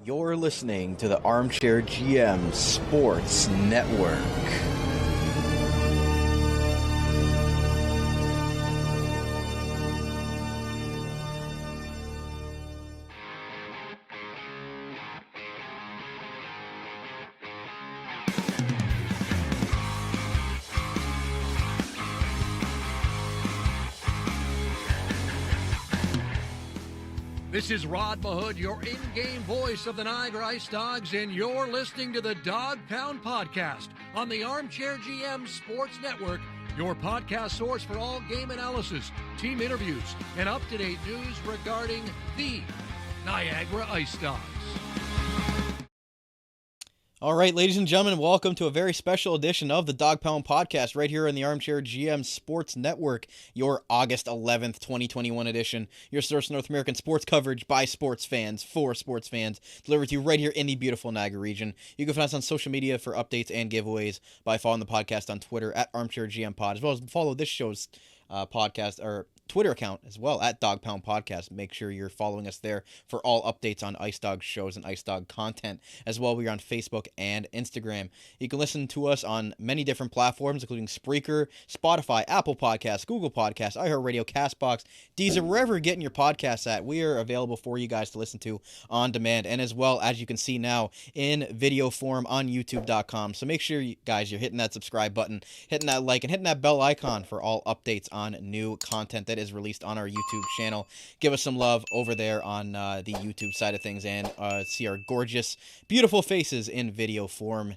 You're listening to the Armchair GM Sports Network. This is Rod Mahood, your in-game voice of the Niagara IceDogs, and you're listening to the Dog Pound Podcast on the Armchair GM Sports Network, your podcast source for all game analysis, team interviews, and up-to-date news regarding the Niagara IceDogs. All right, ladies and gentlemen, welcome to a very special edition of the Dog Pound Podcast right here on the Armchair GM Sports Network, your August 11th, 2021 edition, your source of North American sports coverage by sports fans, for sports fans, delivered to you right here in the beautiful Niagara region. You can find us on social media for updates and giveaways by following the podcast on Twitter at Armchair GM Pod, as well as follow this show's podcast or Twitter account as well at Dog Pound Podcast. Make sure you're following us there for all updates on IceDog shows and IceDog content. As well, we are on Facebook and Instagram. You can listen to us on many different platforms, including Spreaker, Spotify, Apple Podcasts, Google Podcasts, iHeartRadio, CastBox, Deezer, wherever you're getting your podcasts at. We are available for you guys to listen to on demand, and as well, as you can see now, in video form on YouTube.com. So make sure, you guys, you're hitting that subscribe button, hitting that like, and hitting that bell icon for all updates on new content that is released on our YouTube channel. Give us some love over there on the YouTube side of things, and see our gorgeous, beautiful faces in video form.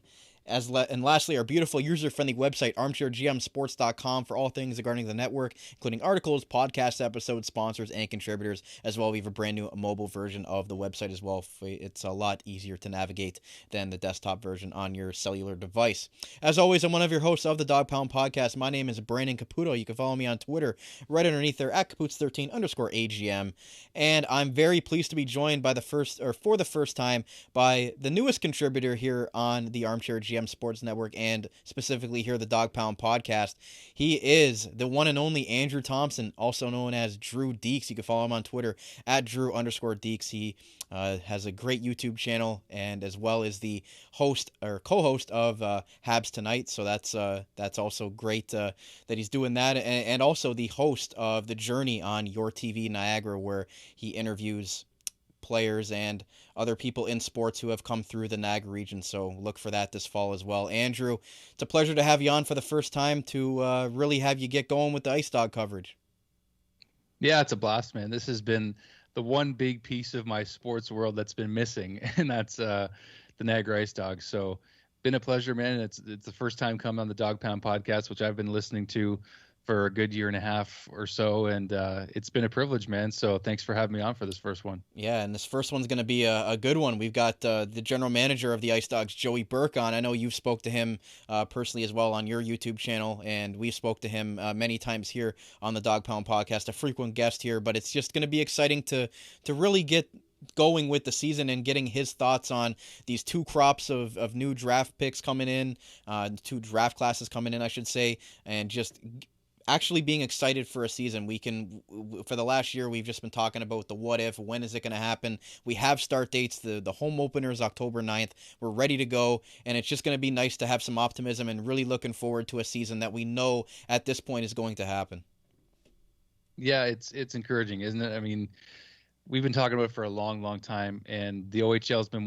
And lastly, our beautiful user-friendly website, armchairgmsports.com, for all things regarding the network, including articles, podcast episodes, sponsors, and contributors. As well, we have a brand new mobile version of the website as well. It's a lot easier to navigate than the desktop version on your cellular device. As always, I'm one of your hosts of the Dog Pound Podcast. My name is Brandon Caputo. You can follow me on Twitter right underneath there at Caputs13_AGM. And I'm very pleased to be joined for the first time by the newest contributor here on the Armchair GM Sports Network, and specifically here the Dog Pound Podcast. He is the one and only Andrew Thompson, also known as Drew Deeks. You can follow him on Twitter at Drew_Deeks. He has a great YouTube channel, and as well as the host or co-host of Habs Tonight. So that's also great that he's doing that, and also the host of The Journey on Your TV Niagara, where he interviews players and other people in sports who have come through the Niagara region. So look for that this fall as well. Andrew, it's a pleasure to have you on for the first time to really have you get going with the IceDog coverage. Yeah, it's a blast, man. This has been the one big piece of my sports world that's been missing, and that's the Niagara IceDogs. So been a pleasure, man. It's the first time coming on the Dog Pound Podcast, which I've been listening to for a good year and a half or so, and it's been a privilege, man. So thanks for having me on for this first one. Yeah, and this first one's going to be a good one. We've got the general manager of the IceDogs, Joey Burke, on. I know you've spoke to him personally as well on your YouTube channel, and we spoke to him many times here on the Dog Pound Podcast, a frequent guest here. But it's just going to be exciting to really get going with the season and getting his thoughts on these two crops of new draft picks coming in, two draft classes coming in, I should say, and just actually being excited for a season. For the last year, we've just been talking about the what if, when is it going to happen. We have start dates. The home opener is October 9th. We're ready to go, and it's just going to be nice to have some optimism and really looking forward to a season that we know at this point is going to happen. Yeah, it's encouraging, isn't it? I mean, we've been talking about it for a long, long time, and the OHL has been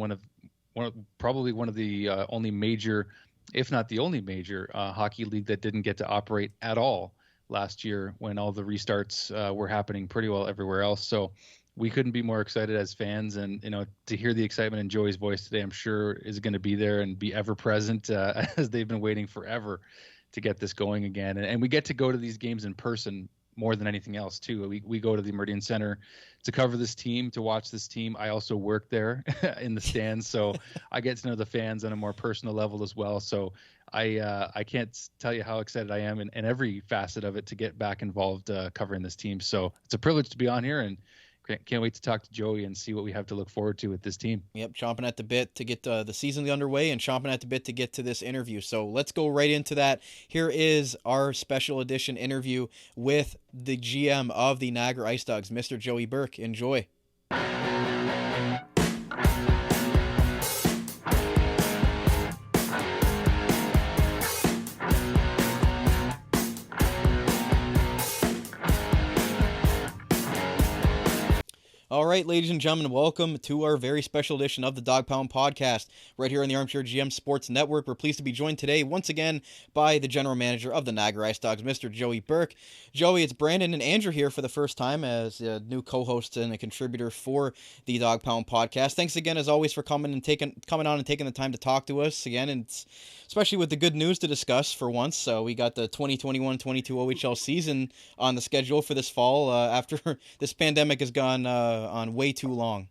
probably one of the only major, if not the only major, hockey league that didn't get to operate at all last year when all the restarts were happening pretty well everywhere else. So we couldn't be more excited as fans, and to hear the excitement in Joey's voice today, I'm sure is going to be there and be ever present as they've been waiting forever to get this going again. And we get to go to these games in person more than anything else too. We go to the Meridian Center to cover this team, to watch this team. I also work there in the stands, so I get to know the fans on a more personal level as well. So I can't tell you how excited I am in every facet of it to get back involved covering this team. So it's a privilege to be on here, and can't wait to talk to Joey and see what we have to look forward to with this team. Yep, chomping at the bit to get the season underway and chomping at the bit to get to this interview. So let's go right into that. Here is our special edition interview with the GM of the Niagara IceDogs, Mr. Joey Burke. Enjoy. All right, ladies and gentlemen, welcome to our very special edition of the Dog Pound Podcast right here on the Armchair GM Sports Network. We're pleased to be joined today once again by the general manager of the Niagara IceDogs, Mr. Joey Burke. Joey, it's Brandon and Andrew here for the first time as a new co-host and a contributor for the Dog Pound Podcast. Thanks again, as always, for coming on and taking the time to talk to us again, and especially with the good news to discuss for once. So we got the 2021-22 OHL season on the schedule for this fall after this pandemic has gone on way too long.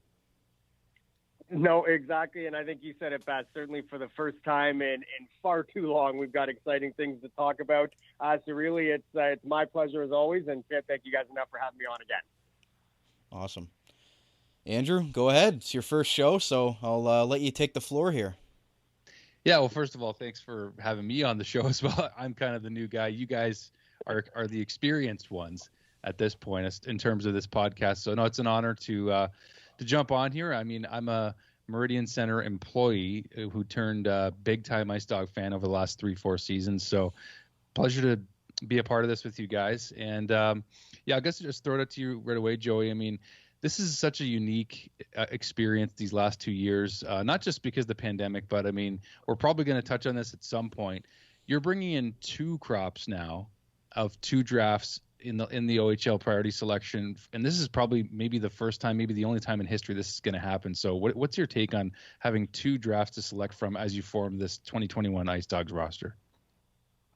No, exactly, and I think you said it best. Certainly for the first time in far too long, we've got exciting things to talk about. So really, it's my pleasure as always, and can't thank you guys enough for having me on again. Awesome. Andrew, go ahead. It's your first show, so I'll let you take the floor here. Yeah, well, first of all, thanks for having me on the show as well. I'm kind of the new guy. You guys are the experienced ones at this point in terms of this podcast. So no, it's an honor to jump on here. I mean, I'm a Meridian Center employee who turned big time IceDog fan over the last 3-4 seasons. So pleasure to be a part of this with you guys. And I guess I'll just throw it to you right away, Joey. I mean, this is such a unique experience these last 2 years, not just because of the pandemic, but I mean, we're probably going to touch on this at some point. You're bringing in 2 crops now of 2 drafts in the OHL priority selection, and this is probably maybe the first time, maybe the only time in history this is going to happen. So what's your take on having 2 drafts to select from as you form this 2021 IceDogs roster?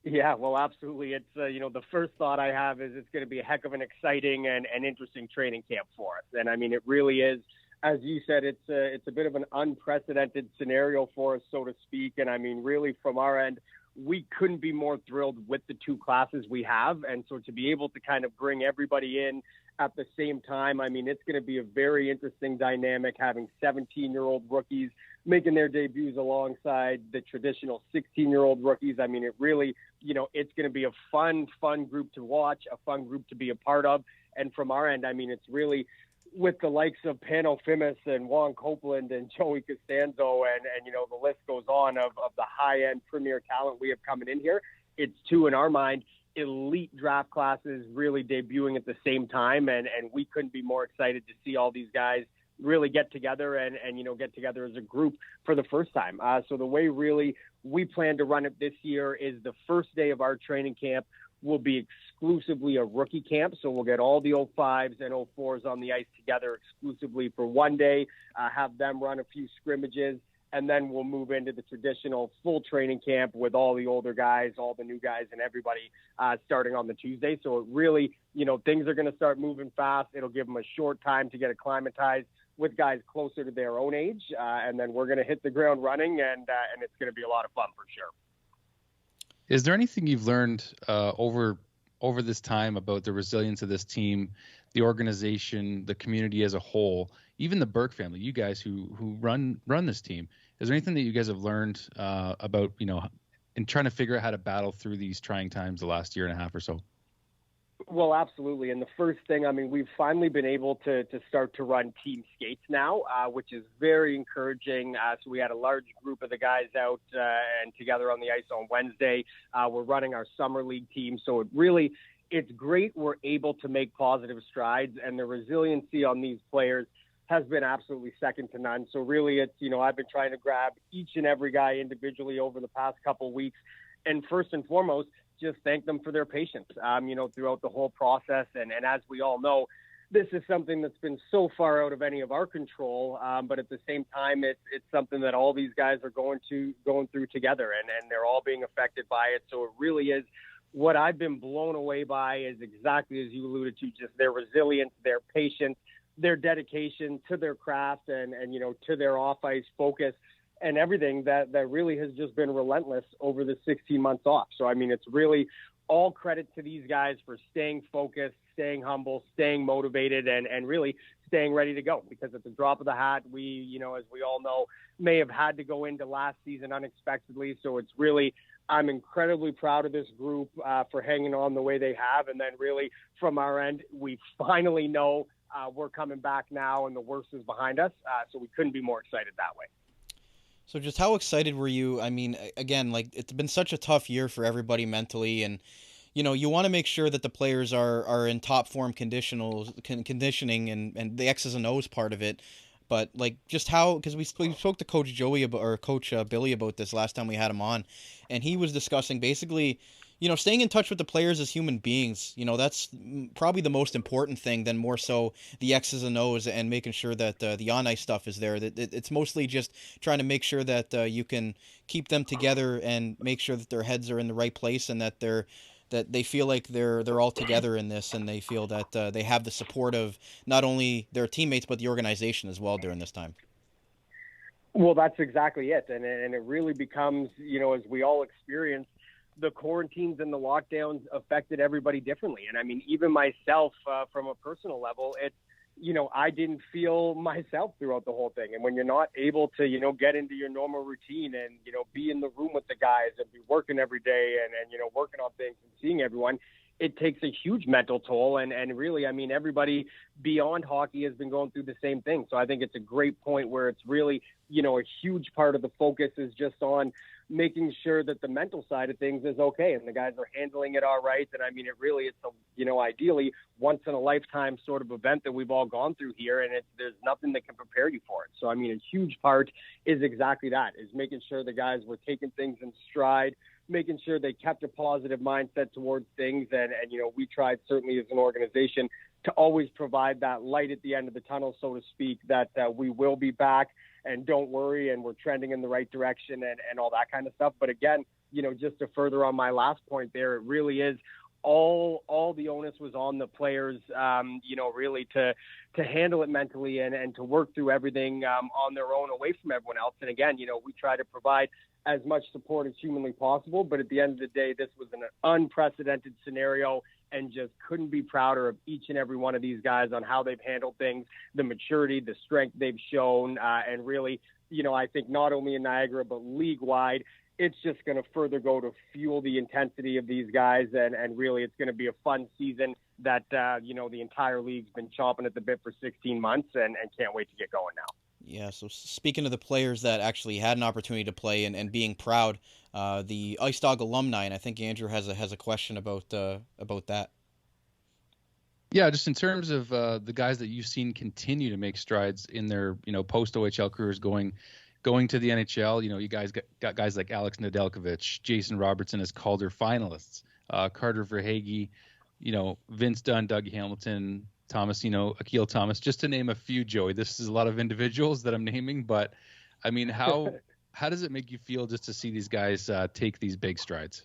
Yeah, well, absolutely. It's the first thought I have is it's going to be a heck of an exciting and interesting training camp for us. And I mean, it really is, as you said, it's a bit of an unprecedented scenario for us, so to speak. And I mean, really from our end, we couldn't be more thrilled with the 2 classes we have. And so to be able to kind of bring everybody in at the same time, I mean, it's going to be a very interesting dynamic having 17-year-old rookies making their debuts alongside the traditional 16-year-old rookies. I mean, it really, it's going to be a fun group to watch, a fun group to be a part of. And from our end, I mean, it's really with the likes of Pano Fimis and Juan Copeland and Joey Costanzo and the list goes on of the high-end premier talent we have coming in here. It's 2, in our mind, elite draft classes really debuting at the same time. And we couldn't be more excited to see all these guys really get together and get together as a group for the first time. So the way really we plan to run it this year is the first day of our training camp will be exclusively a rookie camp. So we'll get all the 05s and 04s on the ice together exclusively for one day, have them run a few scrimmages, and then we'll move into the traditional full training camp with all the older guys, all the new guys, and everybody starting on the Tuesday. So it really, things are going to start moving fast. It'll give them a short time to get acclimatized with guys closer to their own age. And then we're going to hit the ground running, and it's going to be a lot of fun for sure. Is there anything you've learned over this time about the resilience of this team, the organization, the community as a whole, even the Burke family, you guys who run this team? Is there anything that you guys have learned about, in trying to figure out how to battle through these trying times the last year and a half or so? Well, absolutely. And the first thing, I mean, we've finally been able to start to run team skates now, which is very encouraging. So we had a large group of the guys out and together on the ice on Wednesday. We're running our summer league team. So it's great. We're able to make positive strides, and the resiliency on these players has been absolutely second to none. So really it's, I've been trying to grab each and every guy individually over the past couple of weeks. And first and foremost, just thank them for their patience, throughout the whole process. And as we all know, this is something that's been so far out of any of our control. But at the same time, it's something that all these guys are going through together, and they're all being affected by it. So it really is what I've been blown away by is exactly as you alluded to, just their resilience, their patience, their dedication to their craft and to their off-ice focus and everything that really has just been relentless over the 16 months off. So, I mean, it's really all credit to these guys for staying focused, staying humble, staying motivated, and really staying ready to go. Because at the drop of the hat, we, as we all know, may have had to go into last season unexpectedly. So it's really, I'm incredibly proud of this group for hanging on the way they have. And then really from our end, we finally know we're coming back now and the worst is behind us. So we couldn't be more excited that way. So just how excited were you? I mean, again, like it's been such a tough year for everybody mentally, and you want to make sure that the players are in top form conditioning and the X's and O's part of it. But like just how, because we spoke to Coach Joey or Coach Billy about this last time we had him on, and he was discussing basically, staying in touch with the players as human beings. That's probably the most important thing than more so the X's and O's and making sure that the on ice stuff is there. That it's mostly just trying to make sure that you can keep them together and make sure that their heads are in the right place and that they feel like they're all together in this, and they feel that they have the support of not only their teammates but the organization as well during this time. Well, that's exactly it, and it really becomes, as we all experience, the quarantines and the lockdowns affected everybody differently. And I mean, even myself, from a personal level, it's, I didn't feel myself throughout the whole thing. And when you're not able to, get into your normal routine and, be in the room with the guys and be working every day and working on things and seeing everyone, it takes a huge mental toll. And really, I mean, everybody beyond hockey has been going through the same thing. So I think it's a great point where it's really, a huge part of the focus is just on making sure that the mental side of things is okay and the guys are handling it all right. And I mean, it's ideally once in a lifetime sort of event that we've all gone through here, and there's nothing that can prepare you for it. So, I mean, a huge part is exactly that, is making sure the guys were taking things in stride, making sure they kept a positive mindset towards things. And we tried certainly as an organization to always provide that light at the end of the tunnel, so to speak, that we will be back and don't worry, and we're trending in the right direction and all that kind of stuff. But again, just to further on my last point there, it really is all the onus was on the players, really to handle it mentally and to work through everything on their own away from everyone else. And again, we try to provide as much support as humanly possible. But at the end of the day, this was an unprecedented scenario, and just couldn't be prouder of each and every one of these guys on how they've handled things, the maturity, the strength they've shown. And really, I think not only in Niagara, but league-wide, it's just going to further go to fuel the intensity of these guys. And really, it's going to be a fun season that, the entire league's been chomping at the bit for 16 months and can't wait to get going now. Yeah, so speaking of the players that actually had an opportunity to play and being proud, the IceDog alumni, and I think Andrew has a question about that. Yeah, just in terms of the guys that you've seen continue to make strides in their post OHL careers, going to the NHL. You guys got guys like Alex Nedeljkovic, Jason Robertson as Calder finalists, Carter Verhaeghe, Vince Dunn, Doug Hamilton, Thomas, Akil Thomas, just to name a few, Joey. This is a lot of individuals that I'm naming, but I mean, how does it make you feel just to see these guys take these big strides?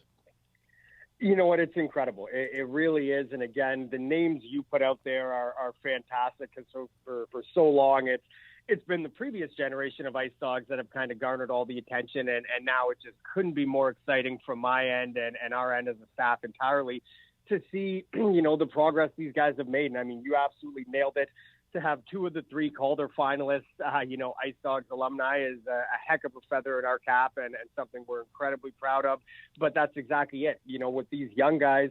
You know what? It's incredible. It really is. And again, the names you put out there are fantastic. And so for so long, it's been the previous generation of IceDogs that have kind of garnered all the attention. And now it just couldn't be more exciting from my end and our end as a staff entirely to see, the progress these guys have made. And I mean, you absolutely nailed it. To have two of the three Calder finalists, IceDogs alumni is a heck of a feather in our cap and something we're incredibly proud of. But that's exactly it. With these young guys,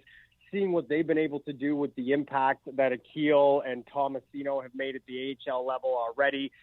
seeing what they've been able to do with the impact that Akil and Tomasino have made at the AHL level already,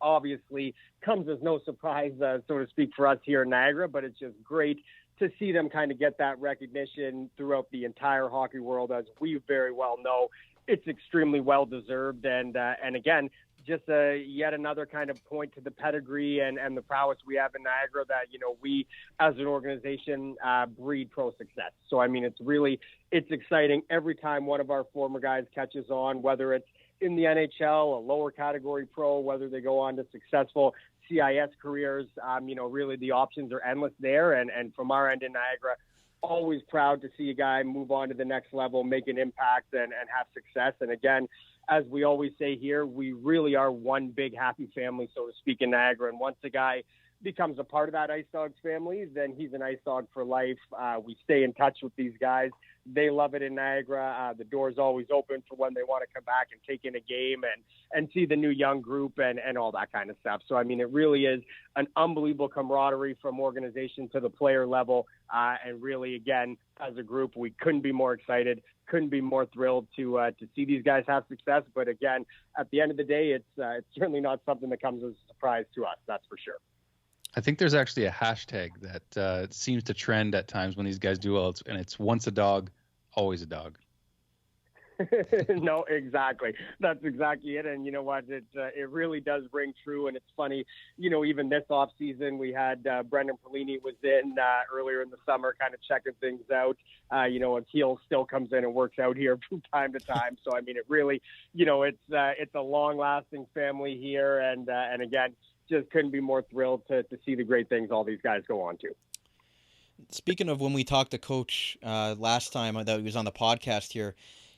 obviously comes as no surprise, so to speak, for us here in Niagara, but it's just great to see them kind of get that recognition throughout the entire hockey world. As we very well know, it's extremely well deserved. And again, just yet another kind of point to the pedigree and the prowess we have in Niagara that, we as an organization breed pro success. So, I mean, it's exciting every time one of our former guys catches on, whether it's in the NHL, a lower category pro, whether they go on to successful CIS careers. Really the options are endless there. And from our end in Niagara, always proud to see a guy move on to the next level, make an impact and have success. And again, as we always say here, we really are one big happy family, so to speak, in Niagara. And once a guy becomes a part of that IceDogs family, then he's an IceDog for life. We stay in touch with these guys. They love it in Niagara. The door's always open for when they want to come back and take in a game and see the new young group and all that kind of stuff. So, I mean, it really is an unbelievable camaraderie from organization to the player level. And really, again, as a group, we couldn't be more excited, couldn't be more thrilled to see these guys have success. But again, at the end of the day, it's certainly not something that comes as a surprise to us. That's for sure. I think there's actually a hashtag that seems to trend at times when these guys do well, and it's once a dog, always a dog. No, exactly. That's exactly it. And you know what? It really does ring true. And it's funny, even this off season, we had Brendan Perlini was in earlier in the summer, kind of checking things out. Akil still comes in and works out here from time to time. So I mean, it really, it's a long lasting family here. And again, just couldn't be more thrilled to see the great things all these guys go on to. Speaking of when we talked to Coach last time that he was on the podcast here,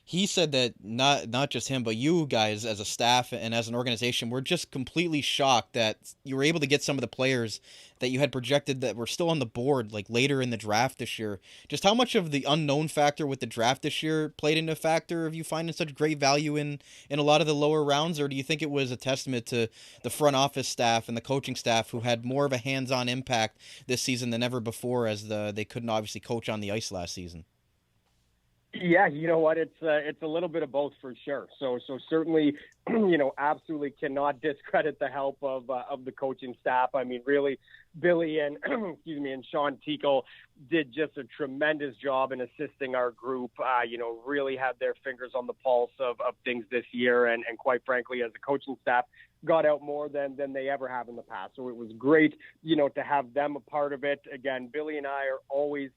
he said that not just him, but you guys as a staff and as an organization were just completely shocked that you were able to get some of the players that you had projected that were still on the board like later in the draft this year. Just how much of the unknown factor with the draft this year played into a factor of you finding such great value in a lot of the lower rounds, or do you think it was a testament to the front office staff and the coaching staff who had more of a hands-on impact this season than ever before, as they couldn't obviously coach on the ice last season? Yeah, you know what? It's a little bit of both for sure. So certainly, absolutely cannot discredit the help of the coaching staff. I mean, really, Billy and and Sean Tico did just a tremendous job in assisting our group. Really had their fingers on the pulse of things this year, and quite frankly, as a coaching staff, got out more than they ever have in the past. So it was great, to have them a part of it. Again, Billy and I are always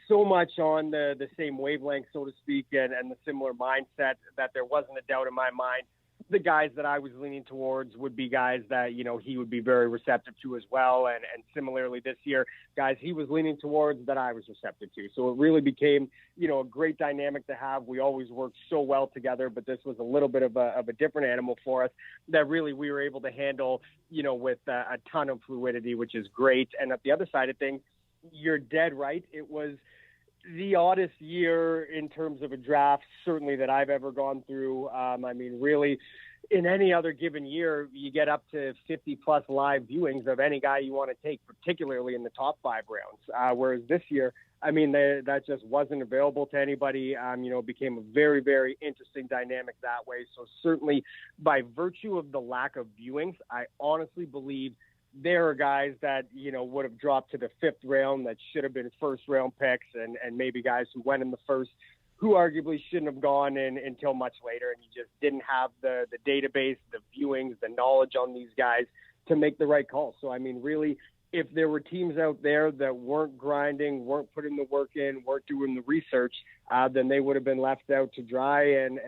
so much on the same wavelength, so to speak, and the similar mindset that there wasn't a doubt in my mind. The guys that I was leaning towards would be guys that, he would be very receptive to as well. And similarly this year, guys he was leaning towards that I was receptive to. So it really became, a great dynamic to have. We always worked so well together, but this was a little bit of a different animal for us that really we were able to handle, with a ton of fluidity, which is great. And at the other side of things, you're dead right. It was the oddest year in terms of a draft, certainly that I've ever gone through. Really, in any other given year, you get up to 50-plus live viewings of any guy you want to take, particularly in the top 5 rounds. Whereas this year, that just wasn't available to anybody. It became a very, very interesting dynamic that way. So certainly, by virtue of the lack of viewings, I honestly believe there are guys that, would have dropped to the 5th round that should have been first-round picks, and maybe guys who went in the first who arguably shouldn't have gone in until much later, and you just didn't have the database, the viewings, the knowledge on these guys to make the right call. So, really, if there were teams out there that weren't grinding, weren't putting the work in, weren't doing the research, then they would have been left out to dry and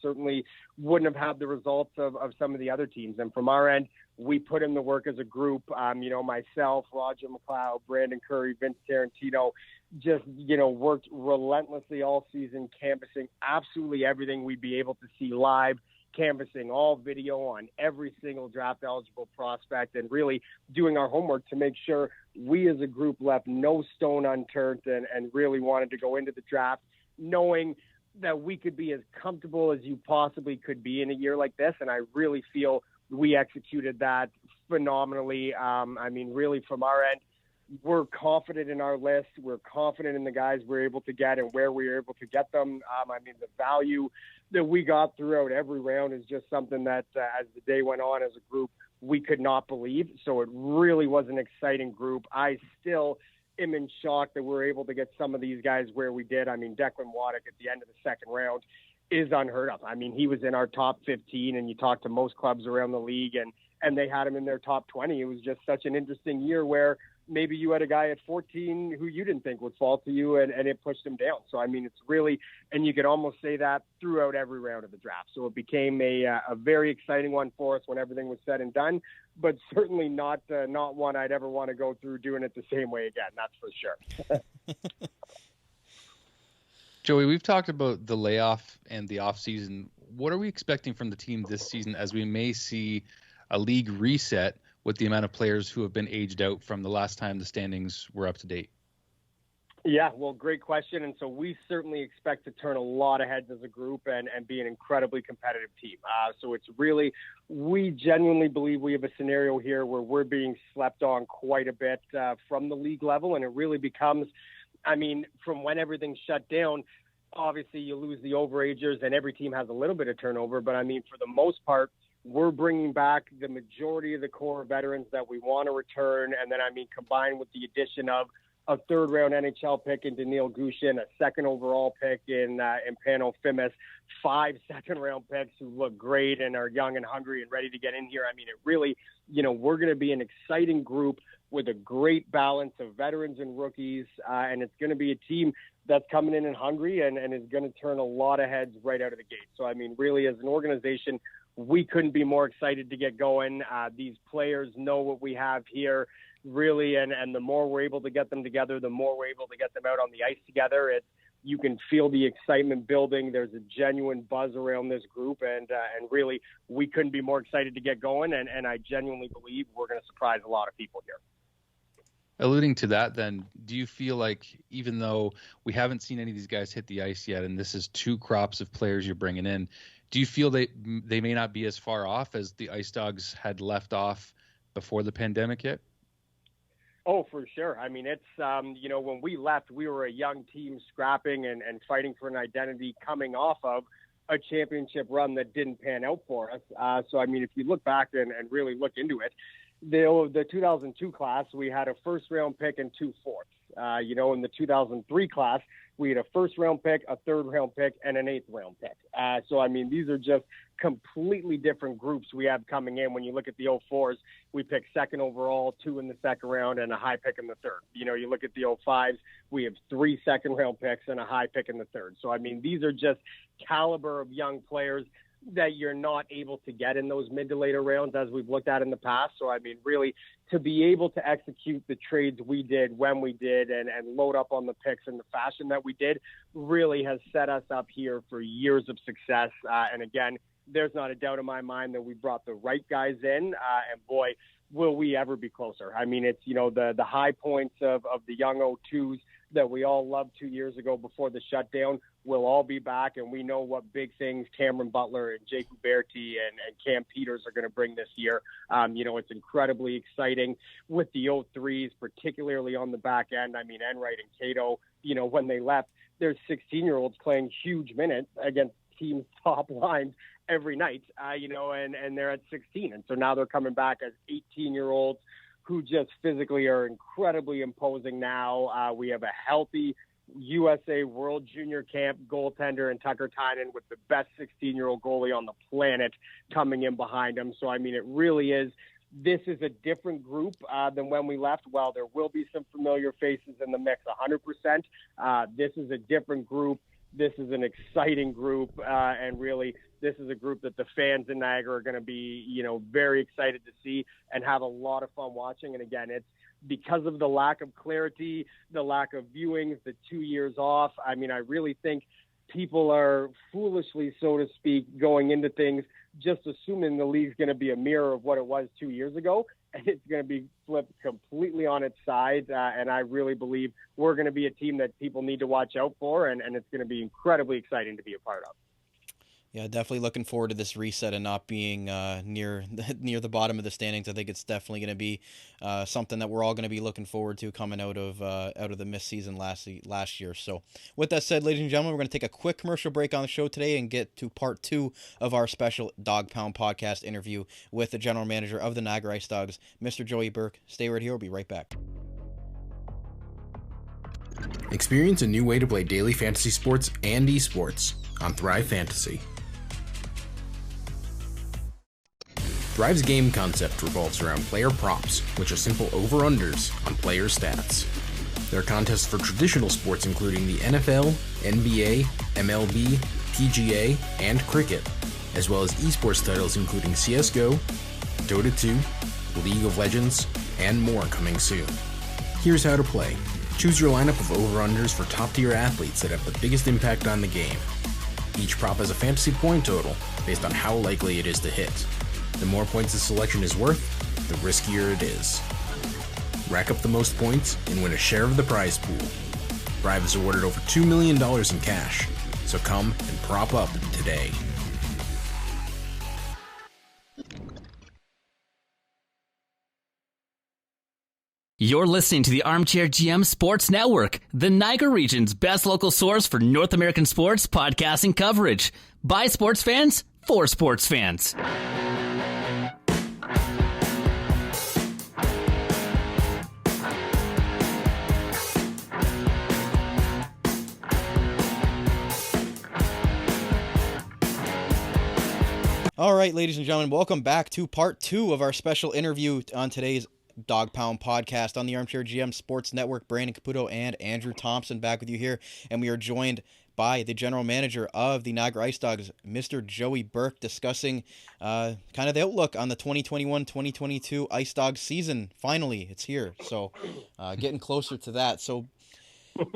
certainly wouldn't have had the results of some of the other teams. And from our end, we put in the work as a group. Myself, Roger McLeod, Brandon Curry, Vince Tarantino, just, worked relentlessly all season, canvassing absolutely everything we'd be able to see live, canvassing all video on every single draft eligible prospect, and really doing our homework to make sure we as a group left no stone unturned and really wanted to go into the draft knowing that we could be as comfortable as you possibly could be in a year like this. And I really feel we executed that phenomenally. Really from our end, we're confident in our list. We're confident in the guys we're able to get and where we were able to get them. The value that we got throughout every round is just something that as the day went on as a group, we could not believe. So it really was an exciting group. I still am in shock that we're able to get some of these guys where we did. Declan Waddick at the end of the 2nd round is unheard of. He was in our top 15, and you talk to most clubs around the league and they had him in their top 20. It was just such an interesting year where maybe you had a guy at 14 who you didn't think would fall to you, and it pushed him down. So, it's really, and you could almost say that throughout every round of the draft. So it became a very exciting one for us when everything was said and done, but certainly not one I'd ever want to go through doing it the same way again. That's for sure. Joey, we've talked about the layoff and the offseason. What are we expecting from the team this season, as we may see a league reset with the amount of players who have been aged out from the last time the standings were up to date? Yeah, well, great question. And so we certainly expect to turn a lot of heads as a group and be an incredibly competitive team. So it's really, we genuinely believe we have a scenario here where we're being slept on quite a bit from the league level. And it really becomes, from when everything shut down, obviously you lose the overagers and every team has a little bit of turnover. But for the most part, we're bringing back the majority of the core veterans that we want to return. And then, combined with the addition of a third-round NHL pick in Daniil Gushin, a second overall pick in Pano Fimis, 5 second-round picks who look great and are young and hungry and ready to get in here. It really, we're going to be an exciting group with a great balance of veterans and rookies, and it's going to be a team that's coming in and hungry and is going to turn a lot of heads right out of the gate. So, really, as an organization, we couldn't be more excited to get going. These players know what we have here, really, and the more we're able to get them together, the more we're able to get them out on the ice together. You can feel the excitement building. There's a genuine buzz around this group, and really, we couldn't be more excited to get going, and I genuinely believe we're going to surprise a lot of people here. Alluding to that, then, do you feel like even though we haven't seen any of these guys hit the ice yet, and this is 2 crops of players you're bringing in, do you feel they may not be as far off as the IceDogs had left off before the pandemic hit? Oh, for sure. It's, when we left, we were a young team scrapping and fighting for an identity coming off of a championship run that didn't pan out for us. So, if you look back and really look into it, the 2002 class, we had a first-round pick and 2 fourths. In the 2003 class, we had a first-round pick, a third-round pick, and an 8th-round pick. So, these are just completely different groups we have coming in. When you look at the 04s, we picked second overall, 2 in the second round, and a high pick in the third. You look at the 05s, we have 3 second-round picks and a high pick in the third. So, these are just caliber of young players that you're not able to get in those mid to later rounds as we've looked at in the past. So, really, to be able to execute the trades we did when we did and load up on the picks in the fashion that we did really has set us up here for years of success. And again, there's not a doubt in my mind that we brought the right guys in, and boy, will we ever be closer. It's, the high points of the young 02s that we all loved 2 years ago before the shutdown will all be back, and we know what big things Cameron Butler and Jake Huberty and Cam Peters are going to bring this year. It's incredibly exciting with the 03s, particularly on the back end. Enright and Cato, when they left, there's 16-year-olds playing huge minutes against teams' top lines every night, and they're at 16. And so now they're coming back as 18-year-olds who just physically are incredibly imposing now. We have a healthy USA World Junior Camp goaltender in Tucker Tynan with the best 16-year-old goalie on the planet coming in behind him. So, it really is. This is a different group than when we left. While there will be some familiar faces in the mix, 100%, this is a different group. This is an exciting group, and really, this is a group that the fans in Niagara are going to be, very excited to see and have a lot of fun watching. And again, it's because of the lack of clarity, the lack of viewings, the 2 years off. I really think people are foolishly, so to speak, going into things just assuming the league's going to be a mirror of what it was 2 years ago, and it's going to be flipped completely on its side. And I really believe we're going to be a team that people need to watch out for, and it's going to be incredibly exciting to be a part of. Yeah, definitely looking forward to this reset and not being near the bottom of the standings. I think it's definitely going to be something that we're all going to be looking forward to coming out of the missed season last year. So, with that said, ladies and gentlemen, we're going to take a quick commercial break on the show today and get to part 2 of our special Dog Pound podcast interview with the general manager of the Niagara IceDogs, Mr. Joey Burke. Stay right here. We'll be right back. Experience a new way to play daily fantasy sports and esports on Thrive Fantasy. Thrive's game concept revolves around player props, which are simple over-unders on player stats. There are contests for traditional sports including the NFL, NBA, MLB, PGA, and cricket, as well as esports titles including CSGO, Dota 2, League of Legends, and more coming soon. Here's how to play. Choose your lineup of over-unders for top-tier athletes that have the biggest impact on the game. Each prop has a fantasy point total based on how likely it is to hit. The more points the selection is worth, the riskier it is. Rack up the most points and win a share of the prize pool. Thrive is awarded over $2 million in cash, so come and prop up today. You're listening to the Armchair GM Sports Network, the Niagara region's best local source for North American sports podcasting coverage. By sports fans, for sports fans. All right, ladies and gentlemen, welcome back to part 2 of our special interview on today's Dog Pound podcast on the Armchair GM Sports Network. Brandon Caputo and Andrew Thompson back with you here, and we are joined by the general manager of the Niagara IceDogs, Mr. Joey Burke, discussing kind of the outlook on the 2021-2022 IceDogs season. Finally, it's here, so getting closer to that. So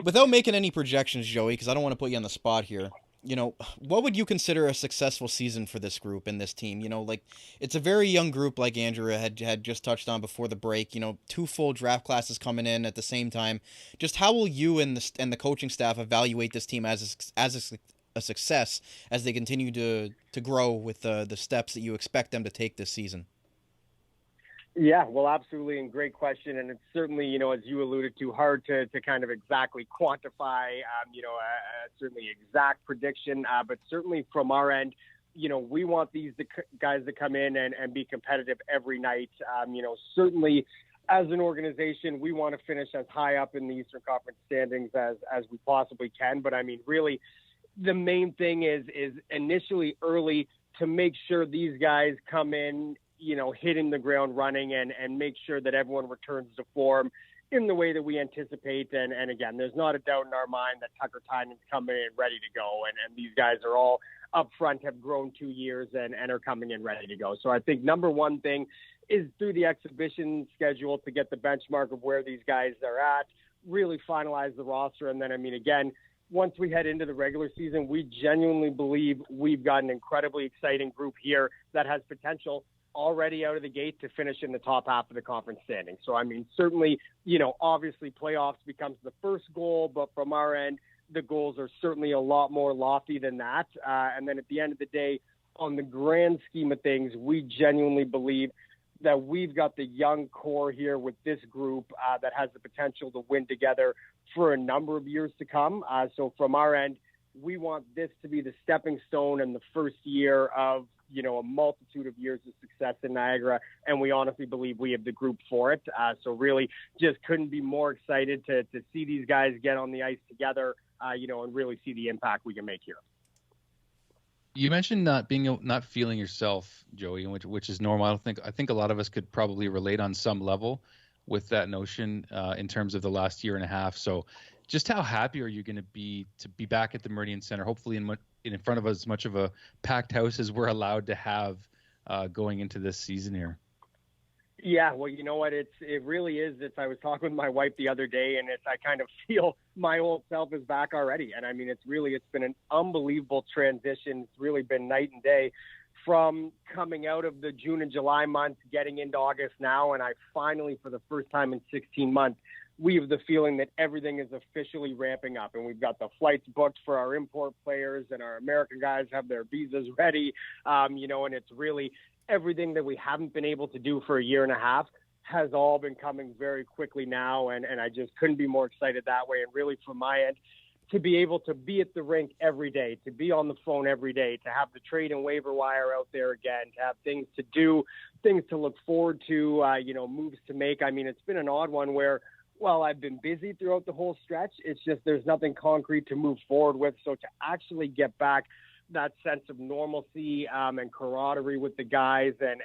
without making any projections, Joey, because I don't want to put you on the spot here, you know, what would you consider a successful season for this group and this team? You know, like, it's a very young group, like Andrew had just touched on before the break. You know, 2 full draft classes coming in at the same time. Just how will you and the coaching staff evaluate this team as a success as they continue to grow with the steps that you expect them to take this season? Yeah, well, absolutely, and great question. And it's certainly, you know, as you alluded to, hard to kind of exactly quantify, certainly exact prediction. But certainly from our end, you know, we want these guys to come in and be competitive every night. Certainly as an organization, we want to finish as high up in the Eastern Conference standings as we possibly can. But I mean, really, the main thing is initially early to make sure these guys come in, you know, hitting the ground running and make sure that everyone returns to form in the way that we anticipate. And again, there's not a doubt in our mind that Tucker Tynan's coming in ready to go. And these guys are all up front, have grown 2 years and are coming in ready to go. So I think number one thing is through the exhibition schedule to get the benchmark of where these guys are at, really finalize the roster. And then, I mean, again, once we head into the regular season, we genuinely believe we've got an incredibly exciting group here that has potential already out of the gate to finish in the top half of the conference standing. So, I mean, certainly, you know, obviously playoffs becomes the first goal, but from our end, the goals are certainly a lot more lofty than that. And then at the end of the day, on the grand scheme of things, we genuinely believe that we've got the young core here with this group that has the potential to win together for a number of years to come. So from our end, we want this to be the stepping stone and the first year of, you know, a multitude of years of success in Niagara, and we honestly believe we have the group for it. So really just couldn't be more excited to see these guys get on the ice together, and really see the impact we can make here. You mentioned not feeling yourself, Joey, which is normal. I think a lot of us could probably relate on some level with that notion in terms of the last year and a half. So just how happy are you going to be back at the Meridian Center, hopefully in front of as much of a packed house as we're allowed to have going into this season here? Yeah, well, you know what? It really is. I was talking with my wife the other day, and I kind of feel my old self is back already. And I mean, it's been an unbelievable transition. It's really been night and day from coming out of the June and July months, getting into August now. And I finally, for the first time in 16 months, we have the feeling that everything is officially ramping up, and we've got the flights booked for our import players, and our American guys have their visas ready. And it's really everything that we haven't been able to do for a year and a half has all been coming very quickly now. And I just couldn't be more excited that way. And really from my end, to be able to be at the rink every day, to be on the phone every day, to have the trade and waiver wire out there again, to have things to do, things to look forward to, moves to make. I mean, it's been an odd one where, well, I've been busy throughout the whole stretch. It's just there's nothing concrete to move forward with. So to actually get back that sense of normalcy and camaraderie with the guys and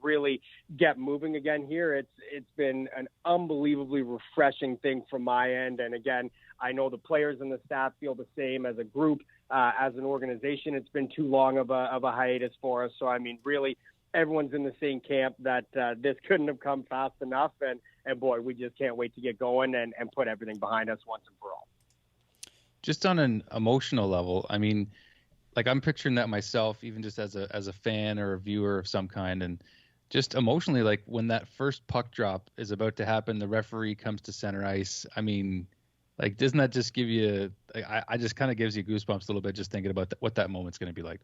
really get moving again here, it's been an unbelievably refreshing thing from my end. And again, I know the players and the staff feel the same. As a group, as an organization, it's been too long of a hiatus for us. So, I mean, really, everyone's in the same camp that this couldn't have come fast enough. And boy, we just can't wait to get going and put everything behind us once and for all. Just on an emotional level, I mean, like I'm picturing that myself, even just as a fan or a viewer of some kind, and just emotionally, like when that first puck drop is about to happen, the referee comes to center ice. I mean, like, doesn't that just give you? I just kind of gives you goosebumps a little bit just thinking about what that moment's going to be like.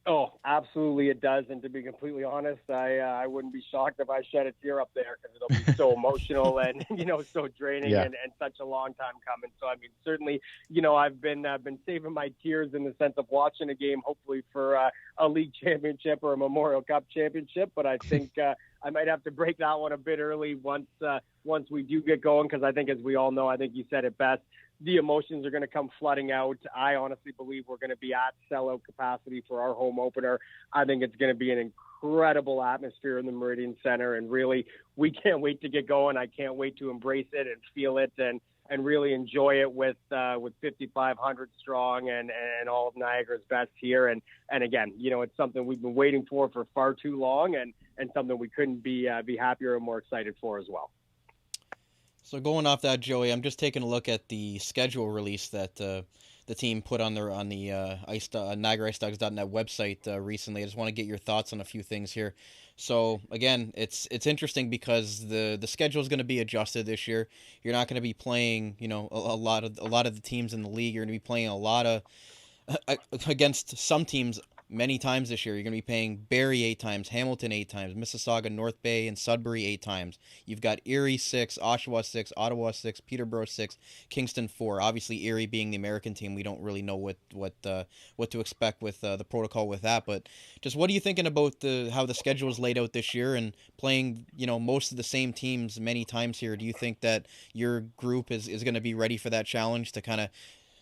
Oh, absolutely it does. And to be completely honest, I wouldn't be shocked if I shed a tear up there because it'll be so emotional and, so draining and such a long time coming. So, I mean, certainly, I've been saving my tears in the sense of watching a game, hopefully for a league championship or a Memorial Cup championship. But I think I might have to break that one a bit early once we do get going, because I think, as we all know, I think you said it best, the emotions are going to come flooding out. I honestly believe we're going to be at sellout capacity for our home opener. I think it's going to be an incredible atmosphere in the Meridian Center, and really, we can't wait to get going. I can't wait to embrace it and feel it and really enjoy it with 5,500 strong and all of Niagara's best here. And again, it's something we've been waiting for far too long, and something we couldn't be happier and more excited for as well. So going off that, Joey, I'm just taking a look at the schedule release that the team put on the NiagaraIceDogs.net website recently. I just want to get your thoughts on a few things here. So again, it's interesting because the schedule is going to be adjusted this year. You're not going to be playing, a lot of the teams in the league. You're going to be playing a lot of against some teams many times this year. You're going to be paying Barrie 8 times, Hamilton 8 times, Mississauga, North Bay, and Sudbury 8 times. You've got Erie 6, Oshawa 6, Ottawa 6, Peterborough 6, Kingston 4. Obviously, Erie being the American team, we don't really know what to expect with the protocol with that. But just what are you thinking about how the schedule is laid out this year and playing most of the same teams many times here? Do you think that your group is going to be ready for that challenge to kind of?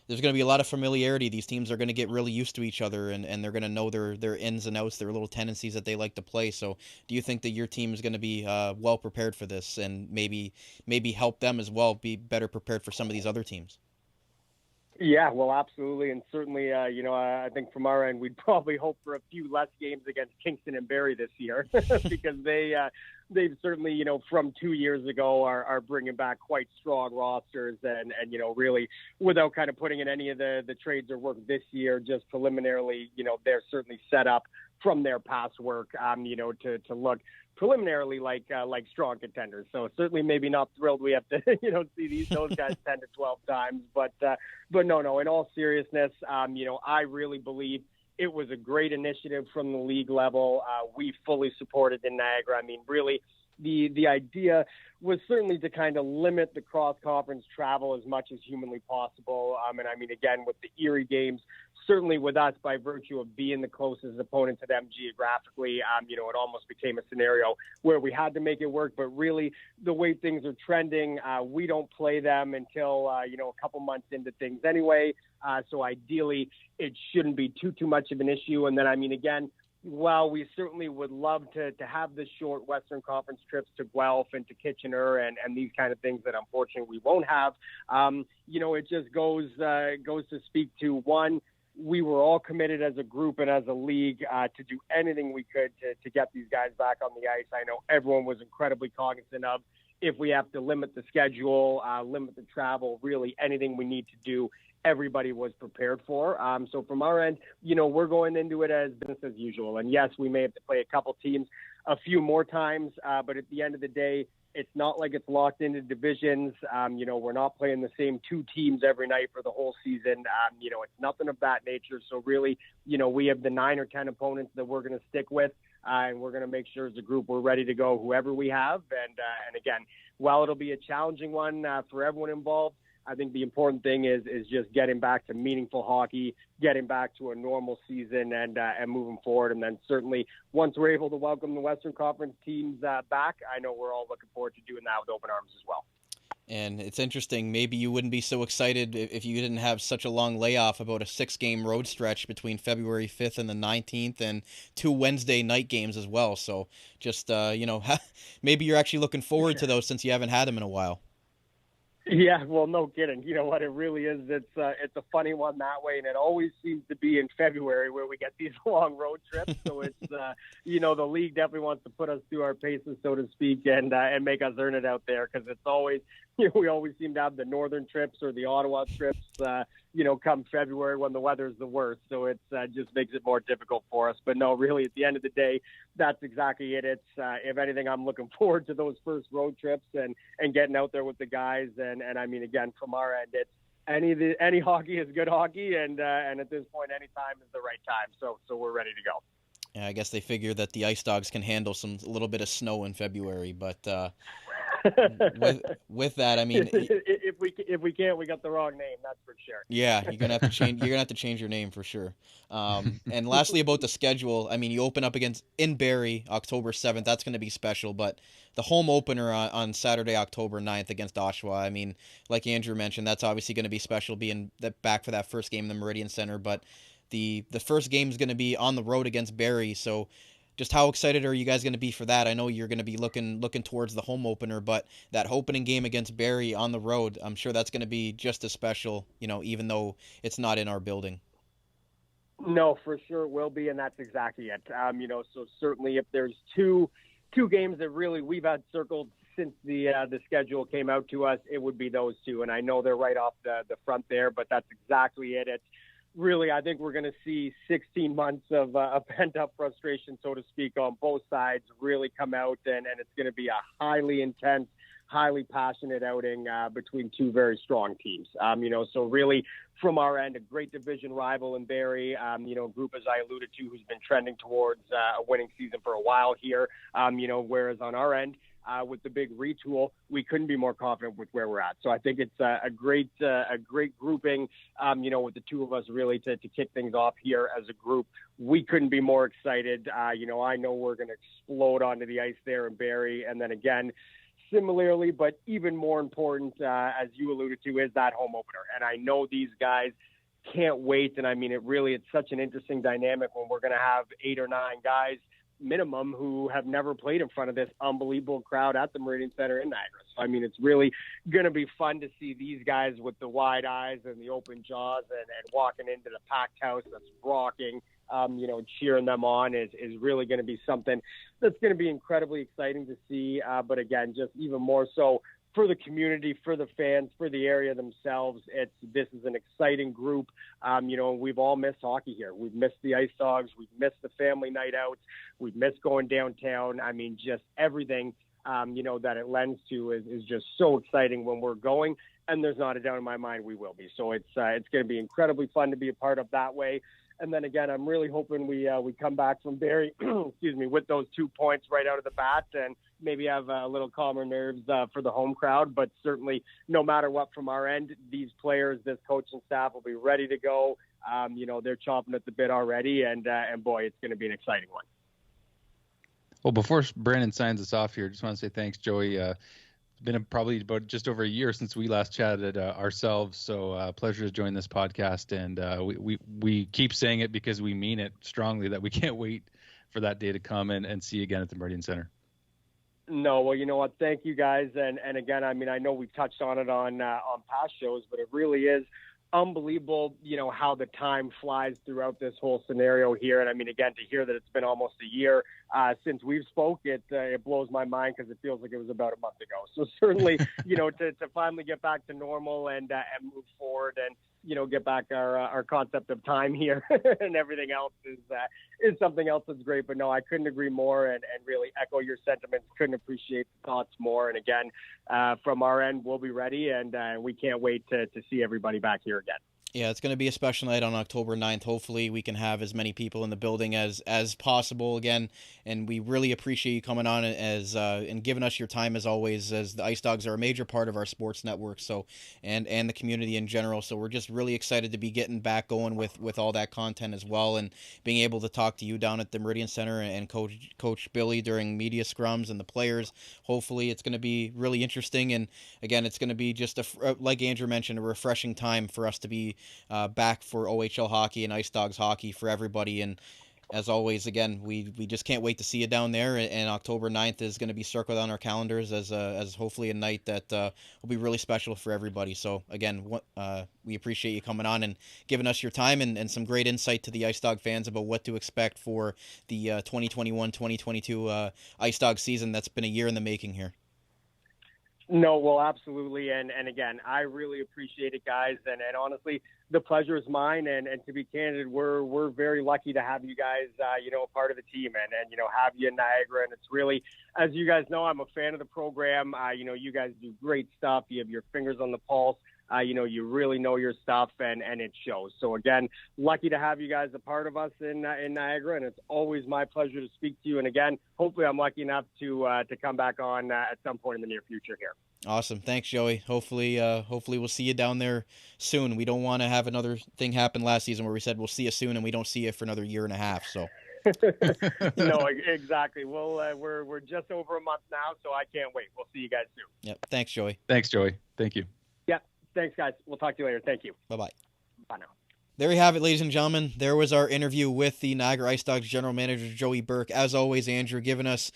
There's going to be a lot of familiarity. These teams are going to get really used to each other, and they're going to know their ins and outs, their little tendencies that they like to play. So do you think that your team is going to be well prepared for this and maybe help them as well be better prepared for some of these other teams? Yeah, well, absolutely. And certainly, I think from our end, we'd probably hope for a few less games against Kingston and Barrie this year because they've certainly, from 2 years ago are bringing back quite strong rosters and really without kind of putting in any of the trades or work this year, just preliminarily, they're certainly set up from their past work, to look preliminarily like strong contenders. So certainly maybe not thrilled we have to, see those guys 10 to 12 times, but no, in all seriousness, I really believe it was a great initiative from the league level. We fully supported in Niagara. I mean, really, the idea was certainly to kind of limit the cross-conference travel as much as humanly possible. And I mean, again, with the Erie games, certainly with us by virtue of being the closest opponent to them geographically, it almost became a scenario where we had to make it work. But really, the way things are trending, we don't play them until, a couple months into things anyway. So ideally, it shouldn't be too much of an issue. And then, I mean, again, while we certainly would love to have the short Western Conference trips to Guelph and to Kitchener and these kind of things that unfortunately we won't have, it just goes to speak to, one, we were all committed as a group and as a league to do anything we could to get these guys back on the ice. I know everyone was incredibly cognizant of if we have to limit the schedule, limit the travel, really anything we need to do, everybody was prepared for. So from our end, we're going into it as business as usual. And yes, we may have to play a couple teams a few more times, but at the end of the day, it's not like it's locked into divisions. We're not playing the same 2 teams every night for the whole season. It's nothing of that nature. So really, we have the 9 or 10 opponents that we're going to stick with. And we're going to make sure as a group we're ready to go, whoever we have. And again, while it'll be a challenging one for everyone involved, I think the important thing is just getting back to meaningful hockey, getting back to a normal season and moving forward. And then certainly once we're able to welcome the Western Conference teams back, I know we're all looking forward to doing that with open arms as well. And it's interesting, maybe you wouldn't be so excited if you didn't have such a long layoff, about a 6-game road stretch between February 5th and the 19th and 2 Wednesday night games as well. So just, maybe you're actually looking forward to those since you haven't had them in a while. Yeah, well, no kidding. You know what? It really is. It's a funny one that way, and it always seems to be in February where we get these long road trips. So it's, the league definitely wants to put us through our paces, so to speak, and make us earn it out there because it's always, we always seem to have the northern trips or the Ottawa trips, come February when the weather's the worst. So it just makes it more difficult for us. But no, really, at the end of the day, that's exactly it. It's, if anything, I'm looking forward to those first road trips and getting out there with the guys. And I mean, again, from our end, it's any hockey is good hockey. And at this point, any time is the right time. So we're ready to go. Yeah, I guess they figure that the IceDogs can handle a little bit of snow in February, but with that, I mean, if we can't, we got the wrong name. That's for sure. yeah, you're gonna have to change. You're gonna have to change your name for sure. And lastly, about the schedule, I mean, you open up against in Barrie October 7th. That's gonna be special. But the home opener on Saturday, October 9th against Oshawa. I mean, like Andrew mentioned, that's obviously gonna be special, being back for that first game in the Meridian Center. But the first game is gonna be on the road against Barrie. So just how excited are you guys going to be for that? I know you're going to be looking towards the home opener, but that opening game against Barrie on the road, I'm sure that's going to be just as special, even though it's not in our building. No, for sure it will be, and that's exactly it. So certainly if there's two games that really we've had circled since the schedule came out to us, it would be those two. And I know they're right off the front there, but that's exactly it. It's really, I think we're going to see 16 months of pent-up frustration, so to speak, on both sides really come out, and it's going to be a highly intense, highly passionate outing between two very strong teams. So really, from our end, a great division rival in Barrie, group, as I alluded to, who's been trending towards a winning season for a while here, whereas on our end, with the big retool, we couldn't be more confident with where we're at. So I think it's a great grouping, with the two of us really to kick things off here as a group. We couldn't be more excited. I know we're going to explode onto the ice there in Barrie. And then again, similarly, but even more important, as you alluded to, is that home opener. And I know these guys can't wait. And I mean, it's such an interesting dynamic when we're going to have 8 or 9 guys minimum who have never played in front of this unbelievable crowd at the Meridian Center in Niagara. So, I mean, it's really going to be fun to see these guys with the wide eyes and the open jaws and walking into the packed house that's rocking, cheering them on is really going to be something that's going to be incredibly exciting to see. But again, just even more so for the community, for the fans, for the area themselves. This is an exciting group. We've all missed hockey here. We've missed the IceDogs. We've missed the family night outs. We've missed going downtown. I mean, just everything, that it lends to is just so exciting when we're going. And there's not a doubt in my mind we will be. So it's going to be incredibly fun to be a part of that way. And then again, I'm really hoping we come back from Barrie, with those 2 points right out of the bat, and maybe have a little calmer nerves for the home crowd. But certainly, no matter what from our end, these players, this coaching staff will be ready to go. They're chomping at the bit already, and boy, it's going to be an exciting one. Well, before Brandon signs us off here, just want to say thanks, Joey. It's been probably about just over a year since we last chatted ourselves, so pleasure to join this podcast. And we keep saying it because we mean it strongly that we can't wait for that day to come and see you again at the Meridian Center. No, well, you know what? Thank you guys. And again, I mean, I know we've touched on it on past shows, but it really is unbelievable, how the time flies throughout this whole scenario here. And I mean, again, to hear that it's been almost a year since we've spoke, it blows my mind because it feels like it was about a month ago. So certainly, to finally get back to normal and move forward and, get back our concept of time here and everything else is something else that's great. But no, I couldn't agree more and really echo your sentiments. Couldn't appreciate the thoughts more. And again, from our end, we'll be ready and we can't wait to see everybody back here again. Yeah, it's going to be a special night on October 9th. Hopefully we can have as many people in the building as possible again. And we really appreciate you coming on and giving us your time as always, as the IceDogs are a major part of our sports network, so and the community in general. So we're just really excited to be getting back going with all that content as well, and being able to talk to you down at the Meridian Center and Coach Billy during media scrums and the players. Hopefully it's going to be really interesting. And again, it's going to be just like Andrew mentioned, a refreshing time for us to be back for OHL hockey and IceDogs hockey for everybody. And as always, again, we just can't wait to see you down there. And October 9th is going to be circled on our calendars as hopefully a night that will be really special for everybody. So again, we appreciate you coming on and giving us your time and some great insight to the IceDog fans about what to expect for the 2021-2022 IceDog season. That's been a year in the making here. No, well, absolutely. And again, I really appreciate it, guys. And honestly, the pleasure is mine. And to be candid, we're very lucky to have you guys, part of the team and have you in Niagara. And it's really, as you guys know, I'm a fan of the program. You guys do great stuff. You have your fingers on the pulse you really know your stuff, and it shows. So again, lucky to have you guys a part of us in Niagara, and it's always my pleasure to speak to you. And again, hopefully I'm lucky enough to come back on at some point in the near future here. Awesome. Thanks, Joey. Hopefully we'll see you down there soon. We don't want to have another thing happen last season where we said we'll see you soon and we don't see you for another year and a half. So. No, exactly. Well, we're just over a month now, so I can't wait. We'll see you guys soon. Yep. Thanks, Joey. Thanks, Joey. Thank you. Yeah. Thanks, guys. We'll talk to you later. Thank you. Bye-bye. Bye now. There you have it, ladies and gentlemen. There was our interview with the Niagara IceDogs general manager, Joey Burke. As always, Andrew, giving us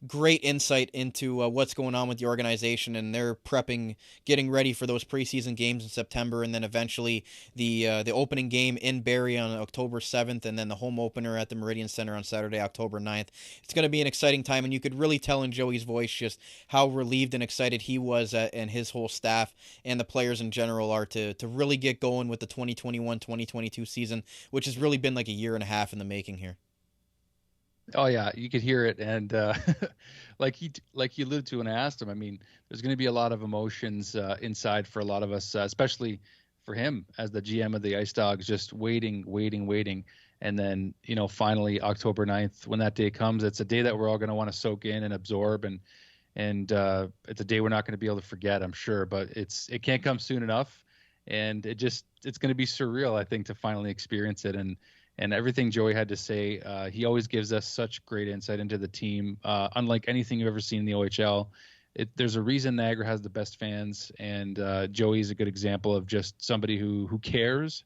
great insight into what's going on with the organization, and they're prepping, getting ready for those preseason games in September, and then eventually the opening game in Barrie on October 7th, and then the home opener at the Meridian Center on Saturday, October 9th. It's going to be an exciting time, and you could really tell in Joey's voice just how relieved and excited he was and his whole staff and the players in general are to really get going with the 2021-2022 season, which has really been like a year and a half in the making here. Oh yeah, you could hear it, and like you alluded to when I asked him. I mean, there's going to be a lot of emotions inside for a lot of us, especially for him as the GM of the IceDogs, just waiting, and then finally October 9th, when that day comes, it's a day that we're all going to want to soak in and absorb, and it's a day we're not going to be able to forget, I'm sure. But it can't come soon enough, and it's going to be surreal, I think, to finally experience it. And everything Joey had to say, he always gives us such great insight into the team, unlike anything you've ever seen in the OHL. There's a reason Niagara has the best fans, and Joey is a good example of just somebody who cares,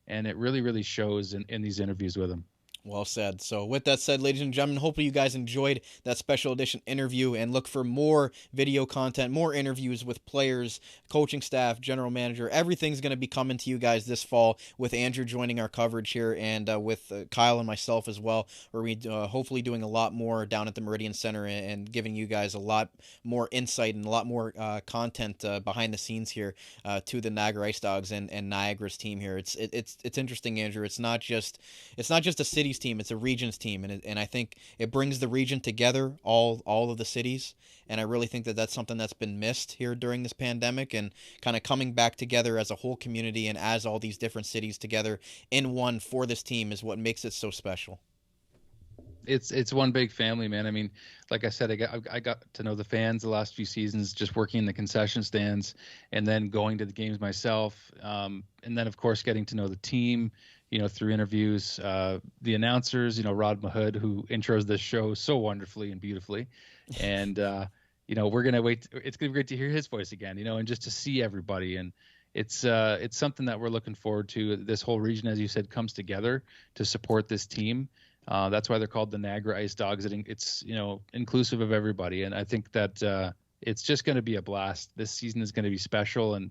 and it really, really shows in these interviews with him. Well said. So with that said, ladies and gentlemen, hopefully you guys enjoyed that special edition interview, and look for more video content, more interviews with players, coaching staff, general manager. Everything's going to be coming to you guys this fall with Andrew joining our coverage here, and with Kyle and myself as well, where we hopefully doing a lot more down at the Meridian Center and giving you guys a lot more insight and a lot more content behind the scenes here to the Niagara IceDogs and Niagara's team here. It's interesting, Andrew. It's not just a city team, it's a region's team, and I think it brings the region together, all of the cities, and I really think that that's something that's been missed here during this pandemic, and kind of coming back together as a whole community and as all these different cities together in one for this team is what makes it so special. It's one big family, man. I mean, like I said, I got to know the fans the last few seasons, just working in the concession stands, and then going to the games myself, and then of course getting to know the team, through interviews, the announcers, Rod Mahood, who intros this show so wonderfully and beautifully, and we're gonna wait. It's gonna be great to hear his voice again, and just to see everybody, and it's something that we're looking forward to. This whole region, as you said, comes together to support this team. That's why they're called the Niagara IceDogs. It's inclusive of everybody, and I think that it's just going to be a blast. This season is going to be special, and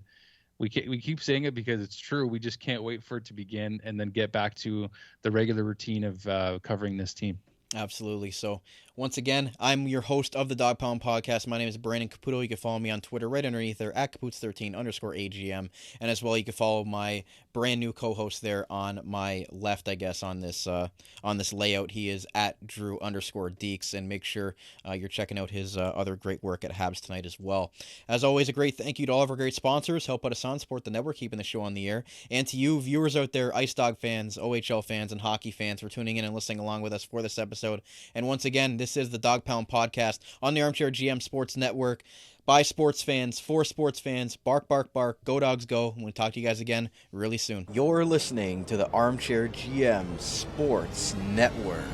we keep saying it because it's true. We just can't wait for it to begin and then get back to the regular routine of covering this team. Absolutely. So once again, I'm your host of the Dog Pound Podcast. My name is Brandon Caputo. You can follow me on Twitter right underneath there at Caputs13_AGM. And as well, you can follow my brand new co-host there on my left, I guess, on this layout. He is at Drew_Deeks. And make sure you're checking out his other great work at Habs Tonight as well. As always, a great thank you to all of our great sponsors. Help put us on, support the network, keeping the show on the air. And to you viewers out there, IceDog fans, OHL fans, and hockey fans, for tuning in and listening along with us for this episode. And once again, this is the Dog Pound Podcast on the Armchair GM Sports Network. By sports fans, for sports fans. Bark, bark, bark. Go Dogs, go. I'm going to talk to you guys again really soon. You're listening to the Armchair GM Sports Network.